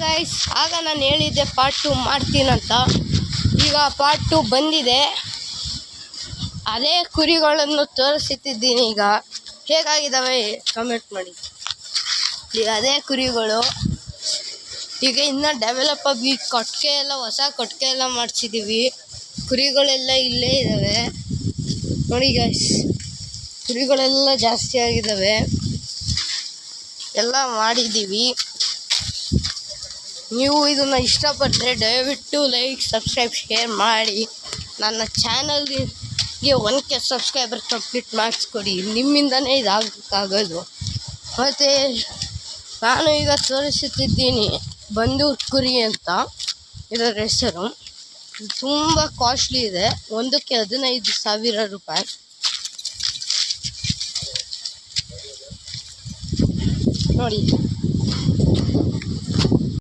Guys, ಆಗ ನಾನು ಹೇಳಿದ್ದೆ ಪಾರ್ಟ್ 2 ಮಾಡ್ತೀನಂತ. ಈಗ ಪಾರ್ಟ್ 2 ಬಂದಿದೆ. ಅದೇ ಕುರಿಗಳನ್ನು ತೋರಿಸುತ್ತಿದ್ದೀನಿ. ಈಗ ಹೇಗಾಗಿದ್ದಾವೆ ಕಮೆಂಟ್ ಮಾಡಿ. ಈಗ ಅದೇ ಕುರಿಗಳು ಈಗ ಇನ್ನೂ ಡೆವಲಪ್ ಆಗಿ ಕೊಟ್ಟಿಗೆ ಎಲ್ಲ ಹೊಸ ಕೊಟ್ಟಿಗೆ ಎಲ್ಲ ಮಾಡಿಸಿದ್ದೀವಿ. ಕುರಿಗಳೆಲ್ಲ ಇಲ್ಲೇ ಇದ್ದಾವೆ ನೋಡಿ ಗೈಸ್. ಕುರಿಗಳೆಲ್ಲ ಜಾಸ್ತಿ ಆಗಿದ್ದಾವೆ. ಎಲ್ಲ ಮಾಡಿದ್ದೀವಿ. ನೀವು ಇದನ್ನು ಇಷ್ಟಪಟ್ಟರೆ ದಯವಿಟ್ಟು ಲೈಕ್, ಸಬ್ಸ್ಕ್ರೈಬ್, ಶೇರ್ ಮಾಡಿ. ನನ್ನ ಚಾನಲ್ಗೆ 1K ಸಬ್ಸ್ಕ್ರೈಬರ್ ಕಂಪ್ಲೀಟ್ ಮಾಡಿಸ್ಕೊಡಿ. ನಿಮ್ಮಿಂದನೇ ಇದಾಗಕ್ಕಾಗೋದು. ಮತ್ತು ನಾನು ಈಗ ತೋರಿಸುತ್ತಿದ್ದೀನಿ ಬಂದೂರು ಕುರಿ ಅಂತ ಇದರ ಹೆಸರು. ತುಂಬ ಕಾಸ್ಟ್ಲಿ ಇದೆ. ಒಂದಕ್ಕೆ 15,000 ರೂಪಾಯಿ. ನೋಡಿ